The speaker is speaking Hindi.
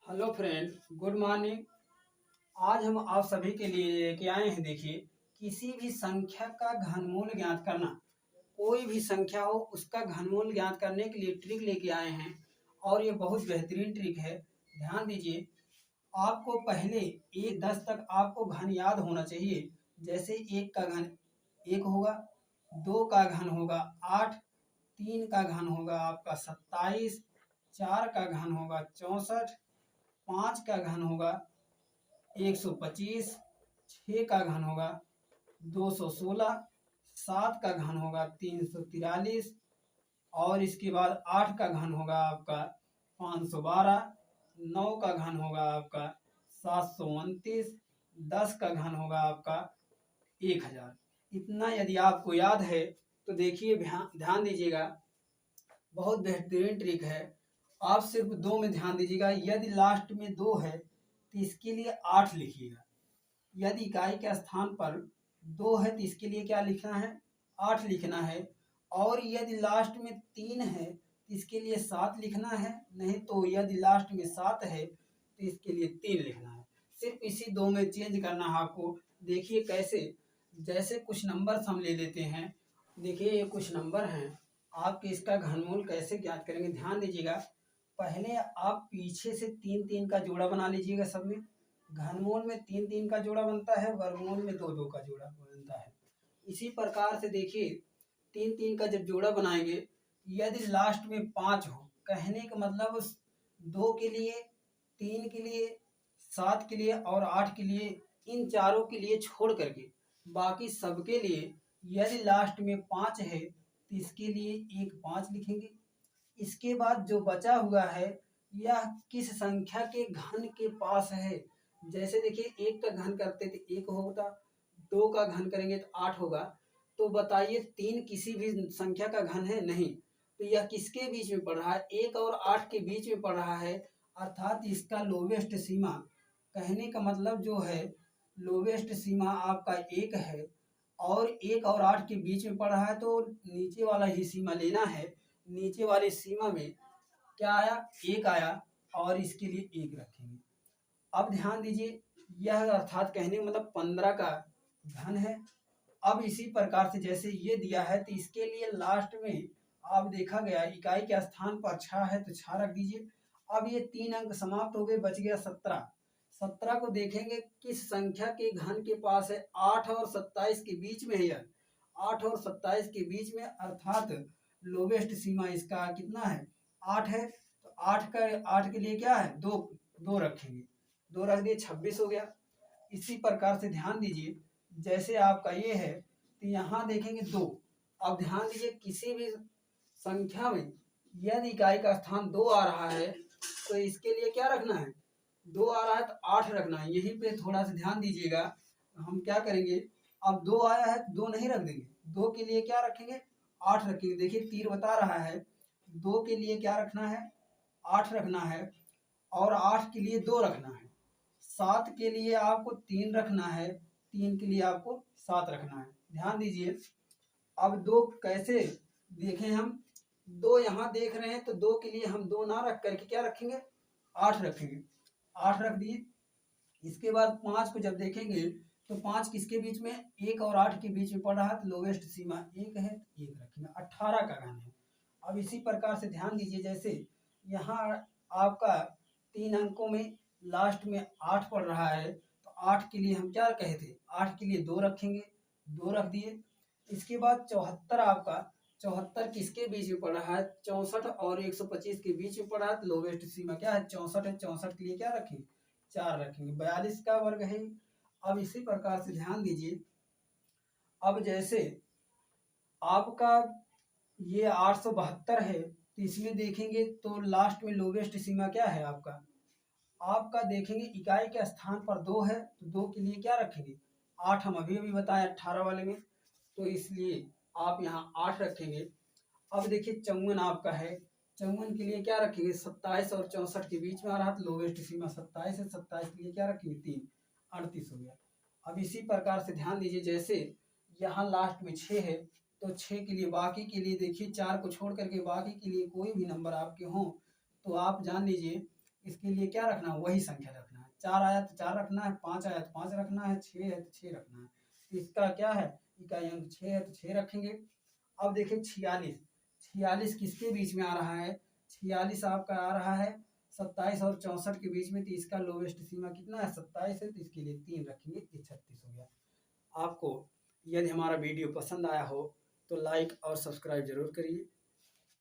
Hello friend, good morning. आज हम आप सभी के लिए लेके आए हैं। देखिए, किसी भी संख्या का घनमूल ज्ञात करना। कोई भी संख्या हो उसका घनमूल ज्ञात करने के लिए ट्रिक लेके आए हैं और ये बहुत बेहतरीन ट्रिक है। ध्यान दीजिए, आपको पहले 1 10 तक आपको घन याद होना चाहिए। जैसे एक का घन 1 होगा, 2 का घन होगा 8, 3 का घन होगा आपका 27, 4 का घन होगा 64, 5 का घन होगा 125, 6 का घन होगा 216, 7 का घन होगा 343 और इसके बाद 8 का घन होगा आपका 512, 9 का घन होगा आपका 729, 10 का घन होगा आपका 1000। इतना यदि आपको याद है तो देखिए, ध्यान दीजिएगा, बहुत बेहतरीन ट्रिक है। आप सिर्फ 2 में ध्यान दीजिएगा। यदि लास्ट में 2 है तो इसके लिए 8 लिखिएगा। यदि इकाई के स्थान पर 2 है तो इसके लिए क्या लिखना है? 8 लिखना है। और यदि लास्ट में 3 है तो इसके लिए 7 लिखना है। नहीं तो यदि लास्ट में 7 है तो इसके लिए 3 लिखना है। सिर्फ इसी 2 में चेंज करना है आपको। देखिए कैसे, जैसे कुछ नंबर हम ले लेते हैं। देखिए, ये कुछ नंबर हैं। आपके इसका घनमूल कैसे ज्ञात करेंगे, ध्यान दीजिएगा। पहले आप पीछे से 3 3 का जोड़ा बना लीजिएगा। सब में घनमूल में 3 3 का जोड़ा बनता है, वर्गमूल में 2 2 का जोड़ा बनता है। इसी प्रकार से देखिए, 3 3 का जब जोड़ा बनाएंगे, यदि लास्ट में 5 हो, कहने का मतलब उस 2 के लिए, 3 के लिए, 7 के लिए और 8 के लिए, इन चारों के लिए छोड़ करके बाकी सबके लिए यदि लास्ट में 5 है तो इसके लिए 1 5 लिखेंगे। इसके बाद जो बचा हुआ है यह किस संख्या के घन के पास है। जैसे देखिए, 1 का घन करते थे 1 होता, 2 का घन करेंगे तो 8 होगा। तो बताइए, 3 किसी भी संख्या का घन है? नहीं। तो यह किसके बीच में पड़ रहा है? 1 और 8 के बीच में पड़ रहा है। अर्थात इसका लोवेस्ट सीमा, कहने का मतलब जो है, लोवेस्ट सीमा आपका 1 है और 1 और 8 के बीच में पड़ रहा है, तो नीचे वाला ही सीमा लेना है। नीचे वाली सीमा में क्या आया? 1 आया और इसके लिए 1 रखेंगे। अब ध्यान दीजिए, यह अर्थात कहने का मतलब 15 का घन है। अब इसी प्रकार से जैसे ये दिया है तो इसके लिए लास्ट में आप देखा गया इकाई के स्थान पर 6 है तो 6 रख दीजिए। अब ये 3 अंक समाप्त हो गए, बच गया 17। 17 को देखेंगे किस संख्या के घन के पास है? 8 और 27 के बीच में है यह। 8 और 27 के बीच में, अर्थात लोवेस्ट सीमा इसका कितना है? 8 है। तो 8 के लिए क्या है? 2 2 रखेंगे। 2 रख दिए, 26 हो गया। इसी प्रकार से ध्यान दीजिए, जैसे आपका ये है तो यहाँ देखेंगे 2। अब ध्यान दीजिए, किसी भी संख्या में यदि इकाई का स्थान 2 आ रहा है तो इसके लिए क्या रखना है? 2 आ रहा है तो 8 रखना है। यहीं पे थोड़ा सा ध्यान दीजिएगा। हम क्या करेंगे, अब 2 आया है तो 2 नहीं रख देंगे। 2 के लिए क्या रखेंगे? 8 रखेंगे। देखिए, तीर बता रहा है 2 के लिए क्या रखना है? 8 रखना है। और 8 के लिए 2 रखना है। 7 के लिए आपको 3 रखना है। 3 के लिए आपको 7 रखना है। ध्यान दीजिए, अब 2 कैसे देखें हम? 2 यहाँ देख रहे हैं तो 2 के लिए हम 2 ना रख करके क्या रखेंगे? 8 रखेंगे। 8 रख दिए। इसके बाद 5 को जब देखेंगे तो 5 किसके बीच में? 1 और 8 के बीच में पड़ रहा है तो लोवेस्ट सीमा 1 है तो 1 रखेंगे। 18 का घन है। अब इसी प्रकार से ध्यान दीजिए, जैसे यहाँ आपका 3 अंकों में लास्ट में 8 पड़ रहा है तो 8 के लिए हम क्या कहे थे? 8 के लिए 2 रखेंगे। 2 रख दिए। इसके बाद 74 आपका, 74 किसके बीच में पड़ रहा है? 64 और 125 के बीच में पड़ रहा है तो लोवेस्ट सीमा क्या है? 64 है। 64 के लिए क्या रखेंगे? 4 रखेंगे। 42 का वर्ग है। अब इसी प्रकार से ध्यान दीजिए, अब जैसे आपका ये 872 है तो इसमें देखेंगे तो लास्ट में लोवेस्ट सीमा क्या है आपका? आपका देखेंगे इकाई के स्थान पर 2 है तो 2 के लिए क्या रखेंगे? 8 हम अभी अभी बताए 18 वाले में, तो इसलिए आप यहाँ 8 रखेंगे। अब देखिए 54 आपका है। 54 के लिए क्या रखेंगे? 27 और 64 के बीच में आ रहा था, लोवेस्ट सीमा 27 है। 27 के लिए क्या रखेंगे? 3, 38 हो गया। अब इसी प्रकार से ध्यान दीजिए, जैसे यहाँ लास्ट में 6 है तो 6 के लिए, बाकी के लिए देखिए 4 को छोड़ करके बाकी के लिए कोई भी नंबर आपके हों तो आप जान लीजिए इसके लिए क्या रखना है, वही संख्या रखना है। 4 आया तो 4 रखना है, 5 आया तो 5 रखना है, 6 है तो 6 रखना है। तो इसका क्या है, इकाई अंक 6 है तो 6 रखेंगे। अब देखिए 46, 46 किसके बीच में आ रहा है, 46 आपका आ रहा है 27 और 64 के बीच में। तो इसका लोवेस्ट सीमा कितना है, 27 है, तो इसके लिए 3 रखेंगे, ये 36 हो गया। आपको यदि हमारा वीडियो पसंद आया हो तो लाइक और सब्सक्राइब जरूर करिए।